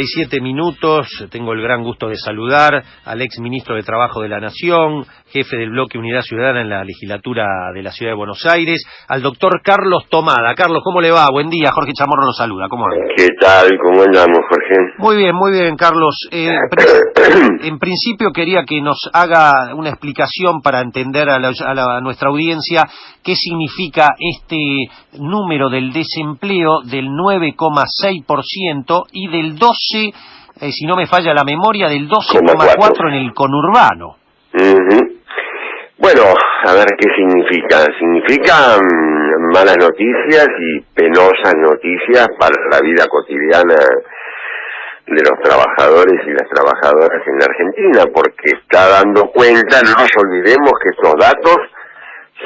7 minutos, tengo el gran gusto de saludar al ex ministro de Trabajo de la Nación, jefe del bloque Unidad Ciudadana en la legislatura de la Ciudad de Buenos Aires, al doctor Carlos Tomada. Carlos, ¿cómo le va? Buen día, Jorge Chamorro lo saluda. ¿Cómo anda? ¿Qué tal? ¿Cómo andamos, Jorge? Muy bien, Carlos. En principio quería que nos haga una explicación para entender a nuestra audiencia qué significa este número del desempleo del 9,6% y del 12%, si no me falla la memoria, del 12,4% en el conurbano. Bueno, a ver qué significa. Significa malas noticias y penosas noticias para la vida cotidiana de los trabajadores y las trabajadoras en la Argentina, porque está dando cuenta, no nos olvidemos que estos datos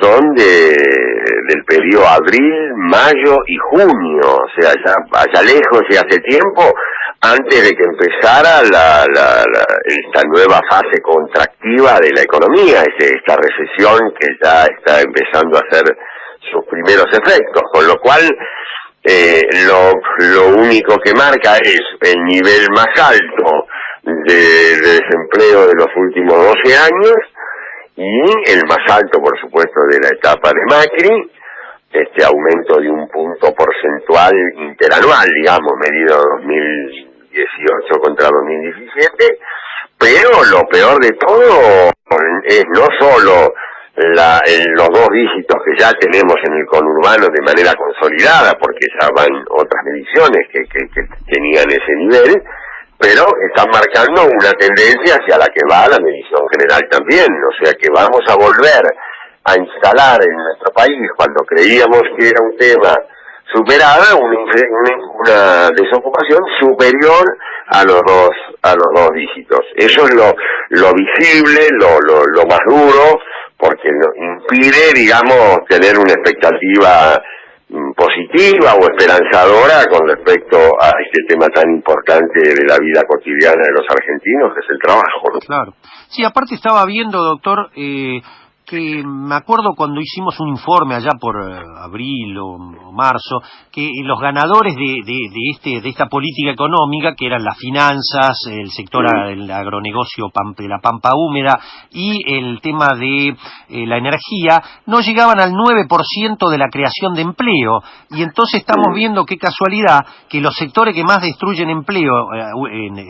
son del periodo abril, mayo y junio, o sea, ya allá lejos y hace tiempo, antes de que empezara esta nueva fase contractiva de la economía, esta recesión que ya está empezando a hacer sus primeros efectos, con lo cual lo único que marca es el nivel más alto de desempleo de los últimos 12 años, y el más alto, por supuesto, de la etapa de Macri, este aumento de un punto porcentual interanual, digamos, medido 2018 contra 2017, pero lo peor de todo es no solo los dos dígitos que ya tenemos en el conurbano de manera consolidada, porque ya van otras mediciones que tenían ese nivel, pero están marcando una tendencia hacia la que va la medición general también, o sea que vamos a volver a instalar en nuestro país, cuando creíamos que era un tema superada, una desocupación superior a los dos dígitos. Eso es lo visible, lo más duro, porque nos impide, digamos, tener una expectativa positiva o esperanzadora con respecto a este tema tan importante de la vida cotidiana de los argentinos, que es el trabajo, ¿no? Claro. Sí, aparte estaba viendo, doctor, que me acuerdo cuando hicimos un informe allá por abril o marzo, que los ganadores de esta política económica, que eran las finanzas, el sector del agronegocio de la pampa húmeda y el tema de la energía, no llegaban al 9% de la creación de empleo. Y entonces estamos viendo, qué casualidad, que los sectores que más destruyen empleo,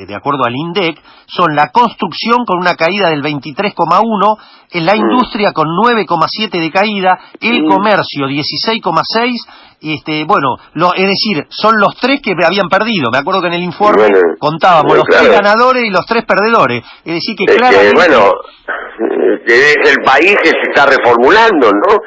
de acuerdo al INDEC, son la construcción con una caída del 23,1%, en la industria con 9,7 de caída, el comercio 16,6, bueno, es decir, son los tres que habían perdido. Me acuerdo que en el informe contábamos los tres ganadores y los tres perdedores. Es decir, que claramente... que es el país que se está reformulando, ¿no?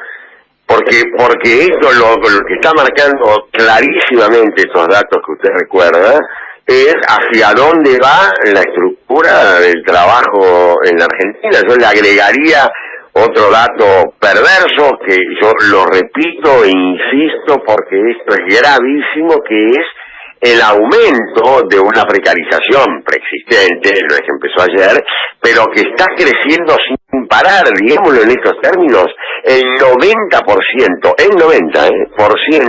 Porque esto lo que está marcando clarísimamente estos datos que usted recuerda, es hacia dónde va la estructura del trabajo en la Argentina. Yo le agregaría otro dato perverso, que yo lo repito e insisto porque esto es gravísimo, que es el aumento de una precarización preexistente, no es que empezó ayer, pero que está creciendo sin parar, digámoslo en estos términos. El 90%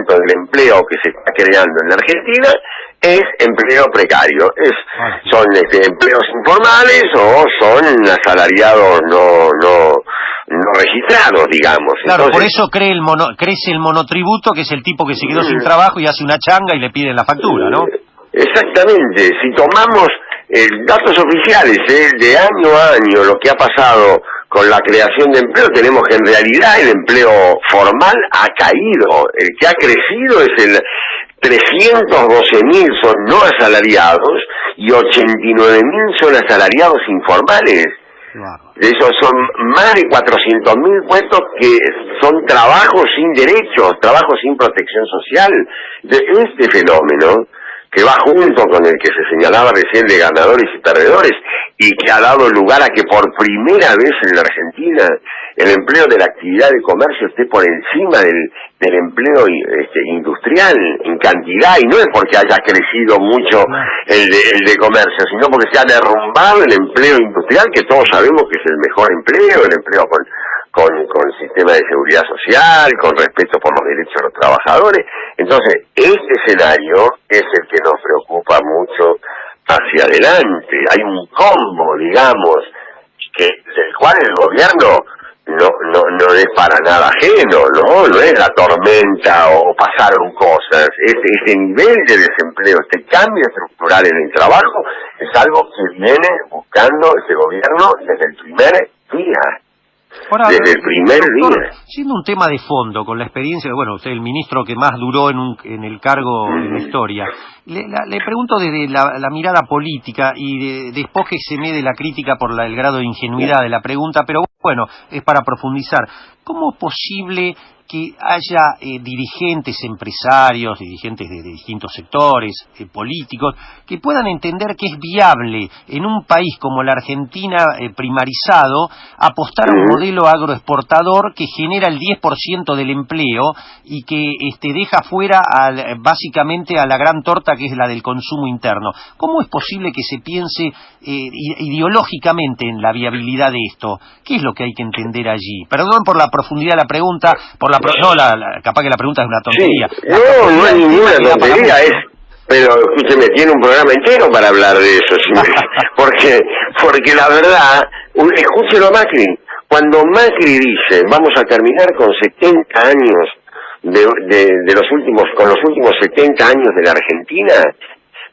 del empleo que se está creando en la Argentina es empleo precario, son empleos informales o son asalariados no registrados, digamos. Claro, entonces, por eso crece el monotributo, que es el tipo que se quedó sin trabajo y hace una changa y le piden la factura, ¿no? Exactamente. Si tomamos datos oficiales de año a año, lo que ha pasado con la creación de empleo, tenemos que en realidad el empleo formal ha caído. El que ha crecido es el 312.000 son no asalariados y 89.000 son asalariados informales. Claro. De esos son más de 400.000 puestos que son trabajos sin derechos, trabajos sin protección social. Este fenómeno, que va junto con el que se señalaba recién de ganadores y perdedores, y que ha dado lugar a que por primera vez en la Argentina el empleo de la actividad de comercio esté por encima del empleo industrial en cantidad, y no es porque haya crecido mucho el de comercio, sino porque se ha derrumbado el empleo industrial, que todos sabemos que es el mejor empleo, el empleo con sistema de seguridad social, con respeto por los derechos de los trabajadores. Entonces, este escenario es el que nos preocupa mucho hacia adelante, hay un combo, digamos, del cual el gobierno no es para nada ajeno, no es la tormenta o pasaron cosas. Este nivel de desempleo, este cambio estructural en el trabajo, es algo que viene buscando este gobierno desde el primer día. Ahora, desde el primer doctor, día. siendo un tema de fondo, con la experiencia, bueno, usted el ministro que más duró en el cargo en la historia, le pregunto desde la mirada política y despójese de la crítica por el grado de ingenuidad de la pregunta, pero bueno, es para profundizar. ¿Cómo es posible que haya dirigentes empresarios, dirigentes de distintos sectores políticos, que puedan entender que es viable en un país como la Argentina primarizado apostar a un modelo agroexportador que genera el 10% del empleo y que deja fuera básicamente a la gran torta que es la del consumo interno? ¿Cómo es posible que se piense ideológicamente en la viabilidad de esto? ¿Qué es lo que hay que entender allí? Perdón por la profundidad de la pregunta, capaz que la pregunta es una tontería. Sí. No es ninguna tontería, pero escúcheme, tiene un programa entero para hablar de eso, porque la verdad, escúchelo a Macri, cuando Macri dice, vamos a terminar con 70 años con los últimos 70 años de la Argentina,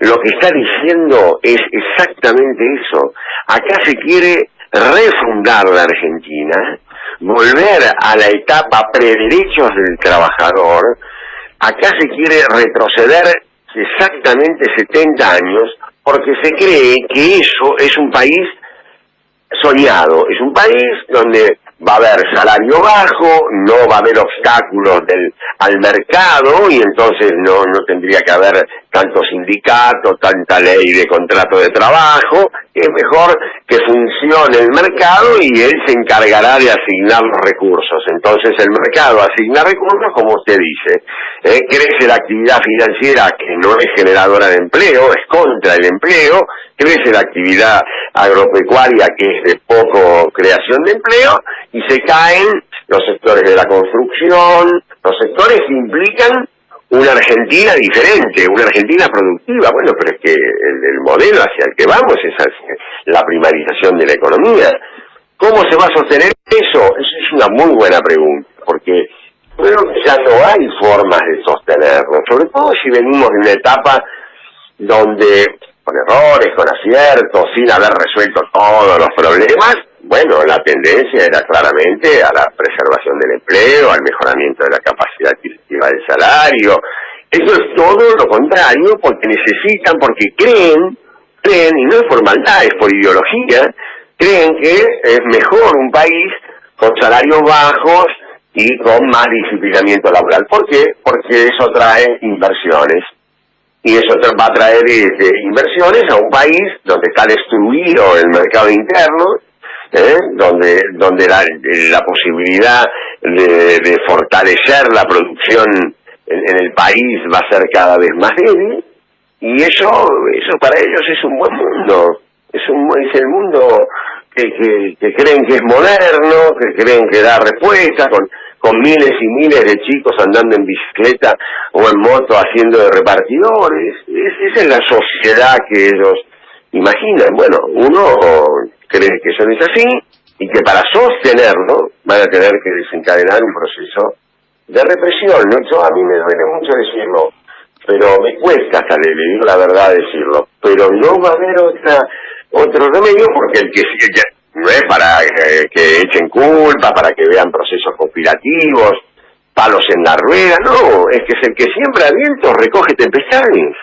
lo que está diciendo es exactamente eso. Acá se quiere refundar la Argentina, volver a la etapa prederechos del trabajador. Acá se quiere retroceder exactamente 70 años porque se cree que eso es un país soñado, es un país donde va a haber salario bajo, no va a haber obstáculos al mercado y entonces no tendría que haber tanto sindicato, tanta ley de contrato de trabajo. Es mejor que funcione el mercado y él se encargará de asignar los recursos. Entonces el mercado asigna recursos, como usted dice, crece la actividad financiera que no es generadora de empleo, es contra el empleo, crece la actividad agropecuaria que es de poco creación de empleo y se caen los sectores de la construcción, los sectores que implican una Argentina diferente, una Argentina productiva. Bueno, pero es que el modelo hacia el que vamos es hacia la primarización de la economía. ¿Cómo se va a sostener eso? Eso es una muy buena pregunta, porque creo que ya no hay formas de sostenerlo, sobre todo si venimos de una etapa donde, con errores, con aciertos, sin haber resuelto todos los problemas, bueno, la tendencia era claramente a la preservación del empleo, al mejoramiento de la capacidad adquisitiva del salario. Eso es todo lo contrario, porque necesitan, porque creen, y no es por maldad, es por ideología, creen que es mejor un país con salarios bajos y con más disciplinamiento laboral. ¿Por qué? Porque eso trae inversiones. Y eso va a traer inversiones a un país donde está destruido el mercado interno, donde la posibilidad de fortalecer la producción en el país va a ser cada vez más débil, y eso para ellos es un buen mundo, es el mundo que creen que es moderno, que creen que da respuesta, con miles y miles de chicos andando en bicicleta o en moto haciendo de repartidores. Esa es la sociedad que ellos imaginan. Bueno, uno cree que eso no es así y que para sostenerlo van a tener que desencadenar un proceso de represión. ¿No? Eso a mí me duele mucho decirlo, pero me cuesta hasta le digo la verdad decirlo, pero no va a haber otro remedio, porque el que no es para que echen culpa, para que vean procesos conspirativos, palos en la rueda, no, es que es el que siembra vientos recoge tempestades.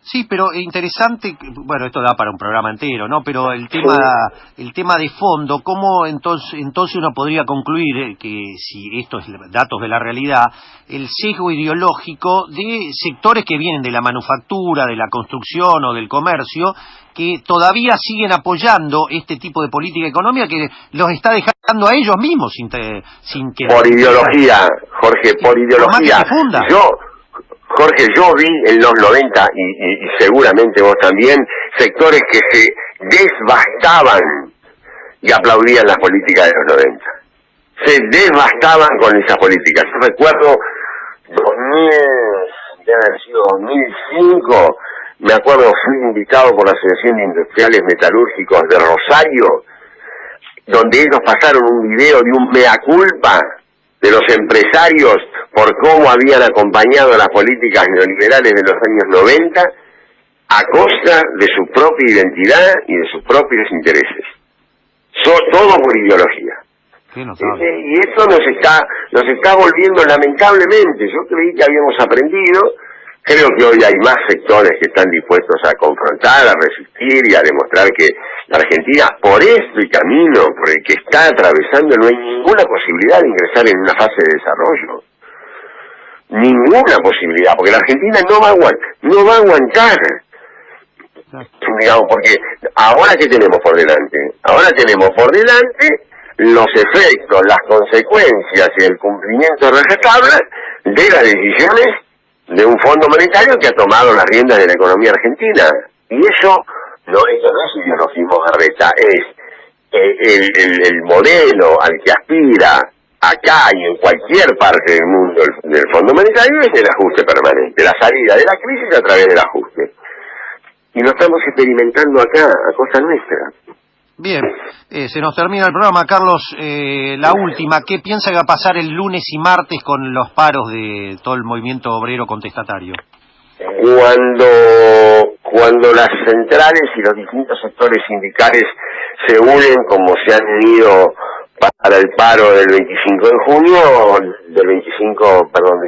Sí, pero interesante, bueno, esto da para un programa entero, ¿no? Pero el tema de fondo, ¿cómo entonces uno podría concluir que si esto es datos de la realidad, el sesgo ideológico de sectores que vienen de la manufactura, de la construcción o del comercio, que todavía siguen apoyando este tipo de política económica que los está dejando a ellos mismos sin que... Por ideología, Jorge, por ideología. Jorge, yo vi en los 90, y seguramente vos también, sectores que se desbastaban y aplaudían las políticas de los 90. Se desbastaban con esas políticas. Yo recuerdo 2005, me me acuerdo, fui invitado por la Asociación de Industriales Metalúrgicos de Rosario, donde ellos pasaron un video de un mea culpa de los empresarios por cómo habían acompañado las políticas neoliberales de los años 90 a costa de su propia identidad y de sus propios intereses. Todo por ideología. Y esto nos está volviendo lamentablemente. Yo creí que habíamos aprendido. Creo que hoy hay más sectores que están dispuestos a confrontar, a resistir y a demostrar que la Argentina, por este camino por el que está atravesando, no hay ninguna posibilidad de ingresar en una fase de desarrollo. Ninguna posibilidad, porque la Argentina no va a aguantar. Digamos, porque ahora ¿qué tenemos por delante? Ahora tenemos por delante los efectos, las consecuencias y el cumplimiento rajatabla de las decisiones de un Fondo Monetario que ha tomado las riendas de la economía argentina. Y eso no es ideologismo garreta, es el modelo al que aspira acá y en cualquier parte del mundo del Fondo Monetario, es el ajuste permanente, la salida de la crisis a través del ajuste. Y lo estamos experimentando acá, a cosa nuestra. Bien, se nos termina el programa, Carlos. La última, ¿qué piensa que va a pasar el lunes y martes con los paros de todo el movimiento obrero contestatario? Cuando las centrales y los distintos sectores sindicales se unen como se han unido para el paro del 25 de junio, de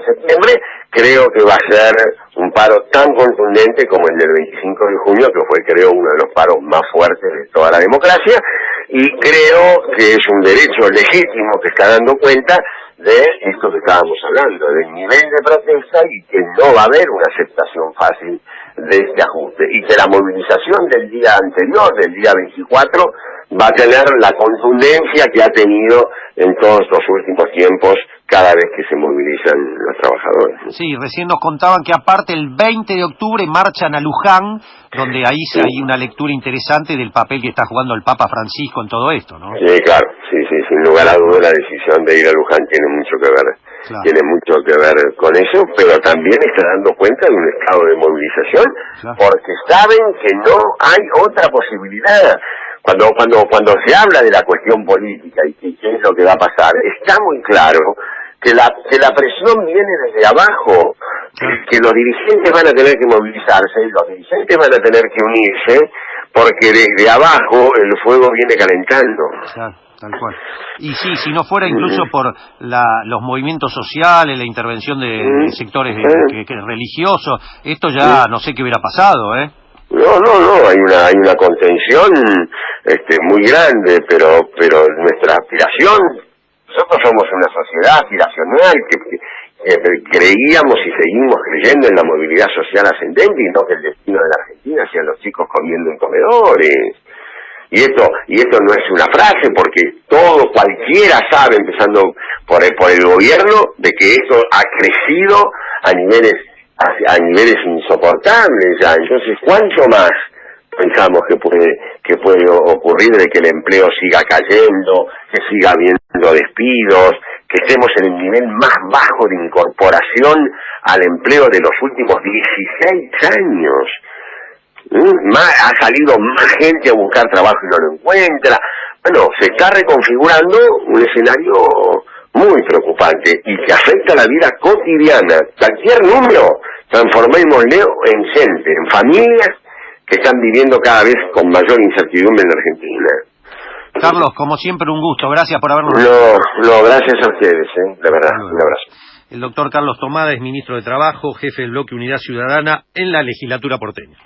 septiembre, creo que va a ser un paro tan contundente como el del 25 de junio, que fue, creo, uno de los paros más fuertes de toda la democracia, y creo que es un derecho legítimo que está dando cuenta de esto que estábamos hablando, del nivel de protesta, y que no va a haber una aceptación fácil de este ajuste, y que la movilización del día anterior, del día 24, va a tener la contundencia que ha tenido en todos los últimos tiempos cada vez que se movilizan los trabajadores. Sí, recién nos contaban que aparte el 20 de octubre marchan a Luján, donde ahí sí hay una lectura interesante del papel que está jugando el Papa Francisco en todo esto, ¿no? Sí, claro, sí, sin lugar a dudas la decisión de ir a Luján tiene mucho que ver. Claro. Tiene mucho que ver con eso, pero también está dando cuenta de un estado de movilización, claro, porque saben que no hay otra posibilidad. Cuando se habla de la cuestión política y qué es lo que va a pasar, está muy claro que la presión viene desde abajo, que los dirigentes van a tener que movilizarse, los dirigentes van a tener que unirse, porque desde abajo el fuego viene calentando. Claro, tal cual. Y sí, si no fuera incluso por los movimientos sociales, la intervención de sectores religiosos, esto ya no sé qué hubiera pasado, ¿eh? No, hay una contención muy grande, pero nuestra aspiración, nosotros somos una sociedad aspiracional que creíamos y seguimos creyendo en la movilidad social ascendente, y no que el destino de la Argentina sean los chicos comiendo en comedores. Y esto no es una frase, porque cualquiera sabe, empezando por el gobierno, de que esto ha crecido a niveles insoportables ya. Entonces, ¿cuánto más pensamos que puede ocurrir de que el empleo siga cayendo, que siga habiendo despidos, que estemos en el nivel más bajo de incorporación al empleo de los últimos 16 años? Ha salido más gente a buscar trabajo y no lo encuentra. Bueno, se está reconfigurando un escenario muy preocupante y que afecta la vida cotidiana. Cualquier número, transformémoslo en gente, en familias que están viviendo cada vez con mayor incertidumbre en la Argentina. Carlos, como siempre, un gusto. Gracias por habernos... No, gracias a ustedes, de verdad. Un abrazo. El doctor Carlos Tomada es ministro de Trabajo, jefe del bloque Unidad Ciudadana en la legislatura porteña.